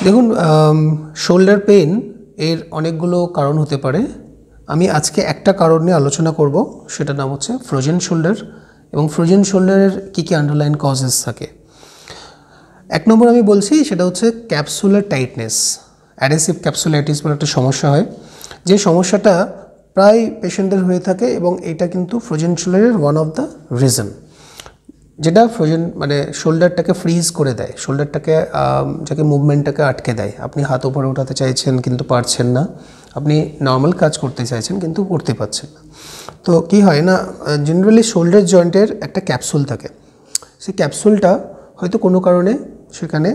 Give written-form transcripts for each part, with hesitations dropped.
দেখুন shoulder pain এর অনেকগুলো কারণ হতে পারে। আমি আজকে একটা কারণ নিয়ে আলোচনা করব, সেটার নাম হচ্ছে ফ্রোজেন শোল্ডার এবং ফ্রোজেন শোল্ডারের কী কী আন্ডারলাইন কজেস থাকে। এক নম্বর আমি বলছি সেটা হচ্ছে ক্যাপসুলার টাইটনেস। অ্যাডহেসিভ ক্যাপসুলাইটিস বলে একটা সমস্যা হয়, যে সমস্যাটা প্রায় পেশেন্টদের হয়ে থাকে এবং এটা কিন্তু ফ্রোজেন শোল্ডারের ওয়ান অফ দ্য রিজন, যেটা ফ্রোজেন মানে শোল্ডারটাকে ফ্রিজ করে দেয়, শোল্ডারটাকে যাকে মুভমেন্টটাকে আটকে দেয়। আপনি হাত উপরে ওঠাতে চাইছেন কিন্তু পারছেন না, আপনি নর্মাল কাজ করতে চাইছেন কিন্তু করতে পারছেন না। তো কি হয় না, জেনারেলি শোল্ডার জয়েন্টের একটা ক্যাপসুল থাকে, সেই ক্যাপসুলটা হয়তো কোনো কারণে সেখানে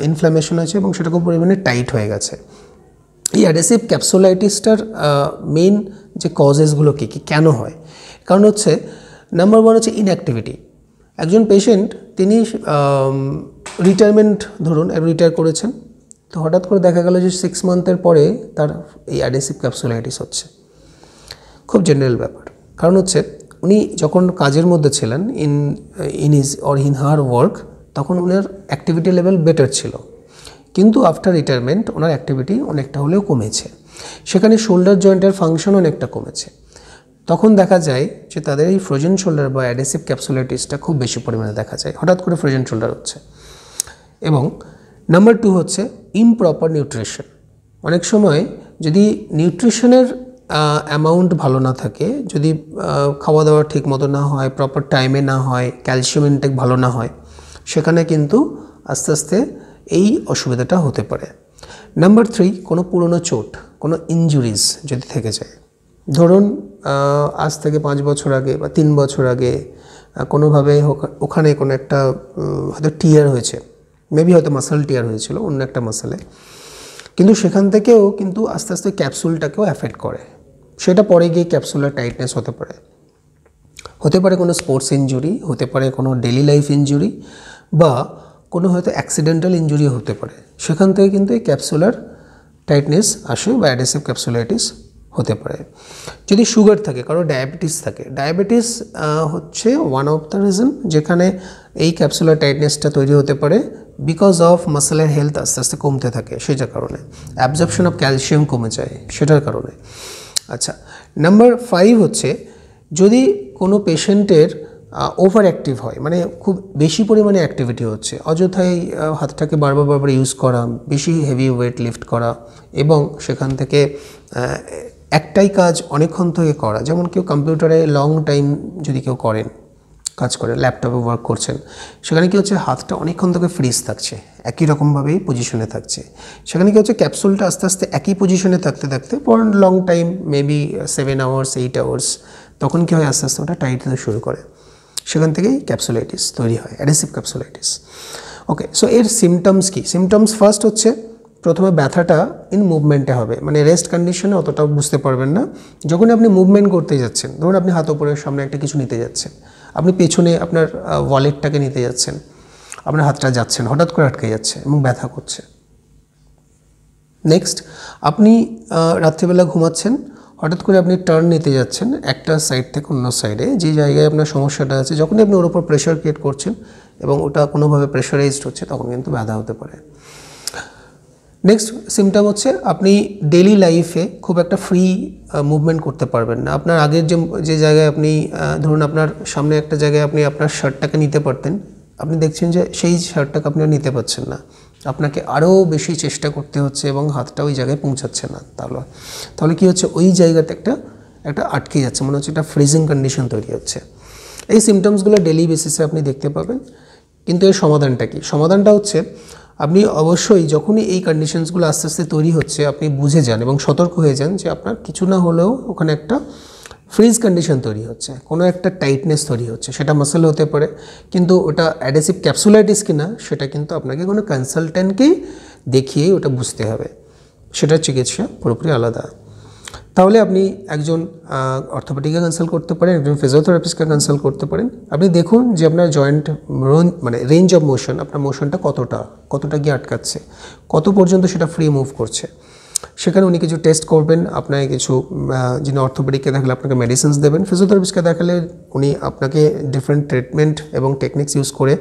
ইনফ্ল্যামেশন আছে এবং সেটা খুব পরিমাণে টাইট হয়ে গেছে। এই অ্যাডহেসিভ ক্যাপসুলাইটিসটার মেইন যে কজেসগুলো কী কী কেন হয়, কারণ হচ্ছে নাম্বার ওয়ান হচ্ছে ইনঅ্যাক্টিভিটি। একজন পেশেন্ট তিনি রিটায়ারমেন্ট ধরুন রিটায়ার করেছেন, তো হঠাৎ করে দেখা গেল যে 6 মান্থের পরে তার এই অ্যাডহেসিভ ক্যাপসুলাইটিস হচ্ছে। খুব জেনারেল ব্যাপার, কারণ হচ্ছে উনি যখন কাজের মধ্যে ছিলেন in his or in her work, তখন ওনার অ্যাক্টিভিটি লেভেল বেটার ছিল, কিন্তু আফটার রিটায়ারমেন্ট ওনার অ্যাক্টিভিটি অনেকটা হলেও কমেছে, সেখানে শোল্ডার জয়েন্টের ফাংশন অনেকটা কমেছে। তখন দেখা যায় যে তাদের এই ফ্রোজেন শোল্ডার বা অ্যাডহেসিভ ক্যাপসুলাইটিসটা খুব বেশি পরিমাণে দেখা যায়, হঠাৎ করে ফ্রোজেন শোল্ডার হচ্ছে। এবং নাম্বার টু হচ্ছে ইমপ্রপার নিউট্রিশন। অনেক সময় যদি নিউট্রিশনের অ্যামাউন্ট ভালো না থাকে, যদি খাওয়া দাওয়া ঠিক মতো না হয়, প্রপার টাইমে না হয়, ক্যালসিয়াম ইনটেক ভালো না হয়, সেখানে কিন্তু আস্তে আস্তে এই অসুবিধাটা হতে পারে। নাম্বার থ্রি, কোনো পুরনো চোট, কোনো ইনজুরিজ যদি থেকে যায়, ধরুন আজ থেকে 5 বছর আগে বা 3 বছর আগে কোনোভাবে ওখানে কোনো একটা হয়তো টিয়ার হয়েছে, মেবি হয়তো মাসেল টিয়ার হয়েছিল অন্য একটা মাসেলে, কিন্তু সেখান থেকেও কিন্তু আস্তে আস্তে ক্যাপসুলটাকেও অ্যাফেক্ট করে, সেটা পরে গিয়ে ক্যাপসুলার টাইটনেস হতে পারে কোনো স্পোর্টস ইনজুরি, হতে পারে কোনো ডেলি লাইফ ইনজুরি, বা কোনো হয়তো অ্যাক্সিডেন্টাল ইনজুরি হতে পারে, সেখান থেকে কিন্তু এই ক্যাপসুলার টাইটনেস আসে বা অ্যাডহেসিভ ক্যাপসুলাইটিস হতে পারে। যদি সুগার থাকে, কারো ডায়াবেটিস থাকে, ডায়াবেটিস হচ্ছে ওয়ান অফ দ্য রিজন যেখানে এই ক্যাপসুলার টাইটনেসটা তৈরি হতে পারে, বিকজ অফ মাসেলের হেলথ আস্তে আস্তে কমতে থাকে, সেটার কারণে অ্যাবজর্পশন অফ ক্যালসিয়াম কমে যায়, সেটার কারণে। আচ্ছা, নাম্বার 5 হচ্ছে যদি কোনো পেশেন্টের ওভার অ্যাক্টিভ হয়, মানে খুব বেশি পরিমাণে অ্যাক্টিভিটি হচ্ছে, অযথাই হাতটাকে বারবার ইউজ করা, বেশি হেভি ওয়েট লিফট করা, এবং সেখান থেকে একটাই কাজ অনেকক্ষণ থেকে করা, যেমন কেউ কম্পিউটারে লং টাইম যদি কেউ কাজ করে, ল্যাপটপে ওয়ার্ক করছেন, সেখানে কি হচ্ছে হাতটা অনেকক্ষণ থেকে ফ্রিজ থাকছে, একই রকমভাবেই পজিশনে থাকছে, সেখানে কি হচ্ছে ক্যাপসুলটা আস্তে আস্তে একই পজিশনে থাকতে থাকতে পর long time maybe 7 hours 8 hours, তখন কী হয় আস্তে আস্তে ওটা টাইট হতে শুরু করে, সেখান থেকেই ক্যাপসুলাইটিস তৈরি হয়, অ্যাডহেসিভ ক্যাপসুলাইটিস। ওকে, সো এর সিমটমস কি? সিমটমস ফার্স্ট হচ্ছে প্রথমে ব্যথাটা ইন মুভমেন্টে হবে, মানে রেস্ট কন্ডিশনে অতটা বুঝতে পারবেন না। যখন আপনি মুভমেন্ট করতে যাচ্ছেন, ধরুন আপনি হাত উপরের সামনে একটা কিছু নিতে যাচ্ছেন, আপনি পেছনে আপনার ওয়ালেটটাকে নিতে যাচ্ছেন, আপনার হাতটা যাচ্ছেন, হঠাৎ করে আটকে যাচ্ছে এবং ব্যথা করছে। নেক্সট, আপনি রাত্রিবেলা ঘুমাচ্ছেন, হঠাৎ করে আপনি টার্ন নিতে যাচ্ছেন একটা সাইড থেকে অন্য সাইডে, যে জায়গায় আপনার সমস্যাটা আছে, যখনই আপনি ওর উপর প্রেশার ক্রিয়েট করছেন এবং ওটা কোনোভাবে প্রেশারাইজড হচ্ছে, তখন কিন্তু ব্যথা হতে পারে। নেক্সট সিমটম হচ্ছে আপনি ডেইলি লাইফে খুব একটা ফ্রি মুভমেন্ট করতে পারবেন না। আপনার আগের যে জায়গায় আপনি ধরুন আপনার সামনে একটা জায়গায় আপনি আপনার শার্টটাকে নিতে পারতেন, আপনি দেখছেন যে সেই শার্টটাকে আপনি নিতে পারছেন না, আপনাকে আরও বেশি চেষ্টা করতে হচ্ছে এবং হাতটা ওই জায়গায় পৌঁছাচ্ছে না। তাহলে কী হচ্ছে, ওই জায়গাতে একটা আটকে যাচ্ছে, মনে হচ্ছে একটা ফ্রিজিং কন্ডিশন তৈরি হচ্ছে। এই সিমটমসগুলো ডেইলি বেসিসে আপনি দেখতে পাবেন। কিন্তু এর সমাধানটা কি? সমাধানটা হচ্ছে আপনি অবশ্যই যখনই এই কন্ডিশনসগুলো আস্তে আস্তে তৈরি হচ্ছে, আপনি বুঝে যান এবং সতর্ক হয়ে যান যে আপনার কিছু না হলেও ওখানে একটা ফ্রিজ কন্ডিশন তৈরি হচ্ছে, কোনো একটা টাইটনেস তৈরি হচ্ছে, সেটা মাসেল হতে পারে, কিন্তু ওটা অ্যাডহেসিভ ক্যাপসুলাইটিস কিনা সেটা কিন্তু আপনাকে কোনো কনসালটেন্টকেই দেখিয়েই ওটা বুঝতে হবে, সেটার চিকিৎসা পুরোপুরি আলাদা। তাহলে আপনি একজন অর্থোপেডিকে কনসাল্ট করতে পারেন, একজন ফিজিওথেরাপিস্টকে কনসাল্ট করতে পারেন। আপনি দেখুন যে আপনার জয়েন্ট মানে রেঞ্জ অফ মোশন, আপনার মোশনটা কতটা গিয়ে আটকাচ্ছে, কত পর্যন্ত সেটা ফ্রি মুভ করছে। সেখানে উনি কিছু টেস্ট করবেন, আপনাকে কিছু যিনি অর্থোপেডিককে দেখালে আপনাকে মেডিসিনস দেবেন, ফিজিওথেরাপিস্টকে দেখালে উনি আপনাকে ডিফারেন্ট ট্রিটমেন্ট এবং টেকনিক্স ইউজ করে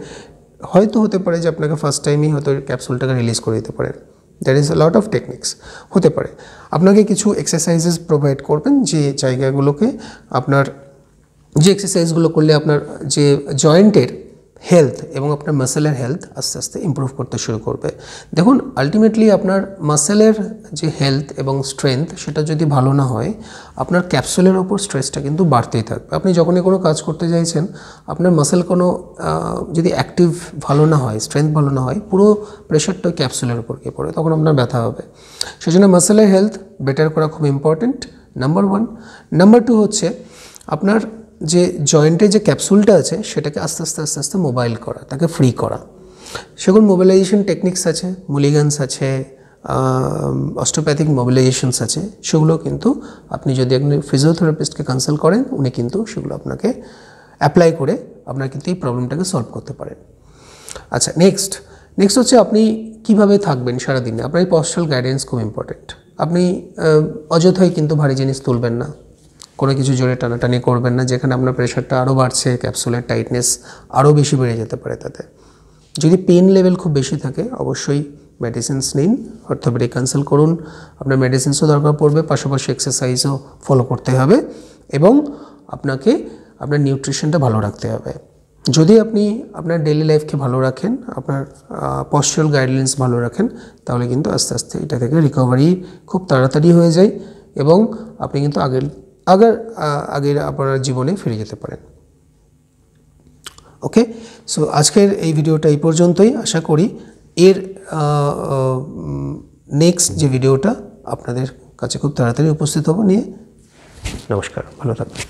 হয়তো হতে পারে যে আপনাকে ফার্স্ট টাইমেই হয়তো ক্যাপসুলটাকে রিলিজ করে দিতে পারেন, there is a lot of techniques হতে পারে। আপনাকে কিছু এক্সারসাইজেস প্রোভাইড করবেন যে জায়গাগুলোকে আপনার, যে এক্সারসাইজগুলো করলে আপনার যে জয়েন্টের হেলথ এবং আপনার মাসেলের হেলথ আস্তে আস্তে ইমপ্রুভ করতে শুরু করবে। দেখুন আলটিমেটলি আপনার মাসেলের যে হেলথ এবং স্ট্রেংথ সেটা যদি ভালো না হয়, আপনার ক্যাপসুলের ওপর স্ট্রেসটা কিন্তু বাড়তেই থাকবে। আপনি যখনই কোনো কাজ করতে চাইছেন, আপনার মাসেল কোনো যদি অ্যাক্টিভ ভালো না হয়, স্ট্রেংথ ভালো না হয়, পুরো প্রেশারটা ওই ক্যাপসুলের ওপর গিয়ে পড়ে, তখন আপনার ব্যথা হবে। সেজন্য মাসেলের হেলথ বেটার করা খুব ইম্পর্টেন্ট, নাম্বার 1। নাম্বার 2 হচ্ছে আপনার যে জয়েন্টে যে ক্যাপসুলটা আছে সেটাকে আস্তে আস্তে মোবাইল করা, তাকে ফ্রি করা। সেগুলো মোবিলাইজেশন টেকনিক্স আছে, মুলিগানস আছে, অস্টিওপ্যাথিক মোবিলাইজেশনস আছে, সেগুলো কিন্তু আপনি যদি একজন ফিজিওথেরাপিস্টকে কনসাল্ট করেন, উনি কিন্তু সেগুলো আপনাকে অ্যাপ্লাই করে আপনার কিন্তু এই প্রবলেমটাকে সলভ করতে পারেন। আচ্ছা, নেক্সট হচ্ছে আপনি কিভাবে থাকবেন সারাদিনে। আপনার এই পশ্চারাল গাইডেন্স খুব ইম্পর্টেন্ট। আপনি অযথাই কিন্তু ভারী জিনিস তুলবেন না, কোনো কিছু জোরে টানাটানি করবেন না, যেখানে আপনার প্রেশারটা আরও বাড়ছে, ক্যাপসুলের টাইটনেস আরও বেশি বেড়ে যেতে পারে। তাতে যদি পেন লেভেল খুব বেশি থাকে, অবশ্যই মেডিসিনস নিন, অর্থোপেডিক কনসাল্ট করুন। আপনার মেডিসিনসও দরকার পড়বে, পাশাপাশি এক্সারসাইজও ফলো করতে হবে এবং আপনাকে আপনার নিউট্রিশনটা ভালো রাখতে হবে। যদি আপনি আপনার ডেইলি লাইফকে ভালো রাখেন, আপনার পশ্চারাল গাইডলাইন্স ভালো রাখেন, তাহলে কিন্তু আস্তে আস্তে এটা থেকে রিকভারি খুব তাড়াতাড়ি হয়ে যায় এবং আপনি কিন্তু আগের আপনার জীবনে ফিরে যেতে পারেন। ওকে, সো আজকের এই ভিডিওটা এই পর্যন্তই। আশা করি এর নেক্সট যে ভিডিওটা আপনাদের কাছে খুব তাড়াতাড়ি উপস্থিত হবো নিয়ে। নমস্কার, ভালো থাকবেন।